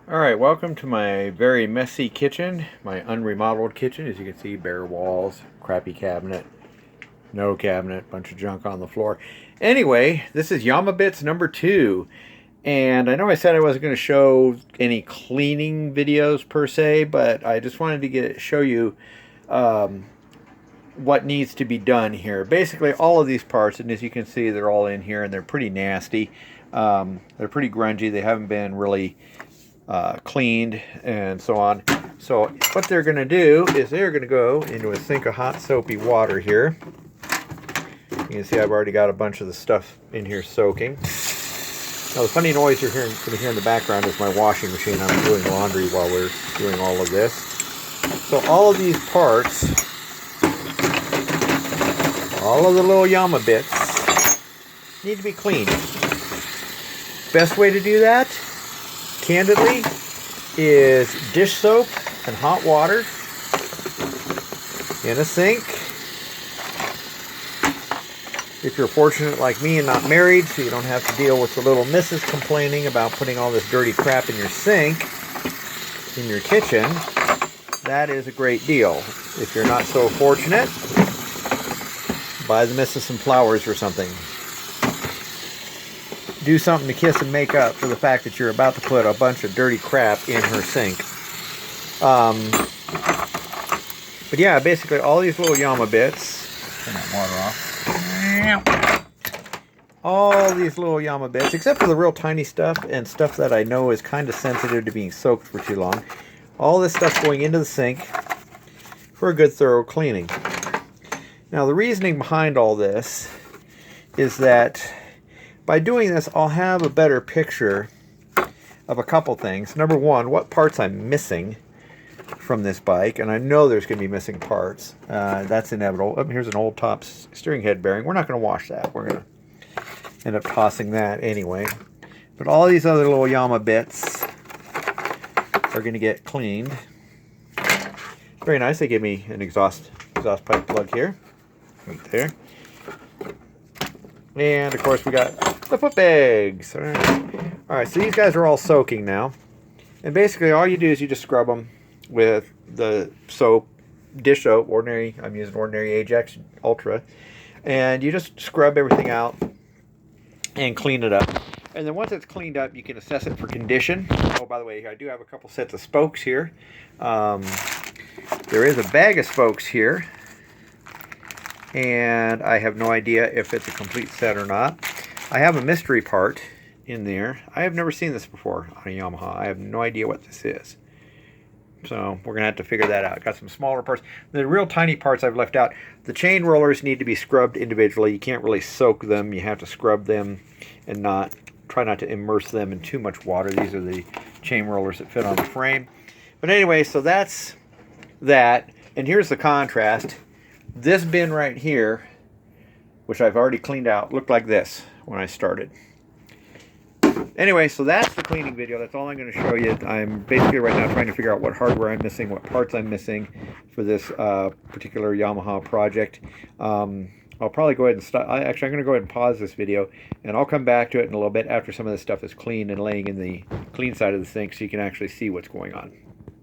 Alright, welcome to my very messy kitchen, my unremodeled kitchen. As you can see, bare walls, crappy cabinet, no cabinet, bunch of junk on the floor. Anyway, this is Yamabits number 2. And I know I said I wasn't going to show any cleaning videos per se, but I just wanted to show you what needs to be done here. Basically, all of these parts, and as you can see, they're all in here, and they're pretty nasty. They're pretty grungy. They haven't been really cleaned and so on. So what they're going to do is they're going to go into a sink of hot soapy water here. You can see I've already got a bunch of the stuff in here soaking. Now the funny noise you're going to hear in the background is my washing machine. I'm doing laundry while we're doing all of this. So all of these parts, all of the little Yamabits need to be cleaned. Best way to do that, candidly, is dish soap and hot water in a sink. If you're fortunate like me and not married, so you don't have to deal with the little missus complaining about putting all this dirty crap in your sink, in your kitchen, that is a great deal. If you're not so fortunate, buy the missus some flowers or something. Do something to kiss and make up for the fact that you're about to put a bunch of dirty crap in her sink. But yeah, basically all these little Yamabits, turn that water off. All these little Yamabits, except for the real tiny stuff and stuff that I know is kind of sensitive to being soaked for too long. All this stuff going into the sink for a good thorough cleaning. Now the reasoning behind all this is that by doing this, I'll have a better picture of a couple things. Number one, what parts I'm missing from this bike, and I know there's going to be missing parts. That's inevitable. Oh, here's an old top steering head bearing. We're not going to wash that. We're going to end up tossing that anyway. But all these other little Yamabits are going to get cleaned. Very nice. They gave me an exhaust pipe plug here, right there. And of course we got the foot bags. Alright, so these guys are all soaking now. And basically all you do is you just scrub them with the soap, dish soap, ordinary, I'm using ordinary Ajax Ultra. And you just scrub everything out and clean it up. And then once it's cleaned up, you can assess it for condition. Oh, by the way, I do have a couple sets of spokes here. There is a bag of spokes here. And I have no idea if it's a complete set or not. I have a mystery part in there. I have never seen this before on a Yamaha. I have no idea what this is. So we're going to have to figure that out. Got some smaller parts. The real tiny parts I've left out. The chain rollers need to be scrubbed individually. You can't really soak them. You have to scrub them and try not to immerse them in too much water. These are the chain rollers that fit on the frame. But anyway, so that's that. And here's the contrast. This bin right here, which I've already cleaned out, looked like this when I started. Anyway, so that's the cleaning video. That's all I'm going to show you. I'm basically right now trying to figure out what hardware I'm missing, what parts I'm missing for this particular Yamaha project. I'll probably go ahead and stop. Actually, I'm going to go ahead and pause this video, and I'll come back to it in a little bit after some of this stuff is clean and laying in the clean side of the sink so you can actually see what's going on.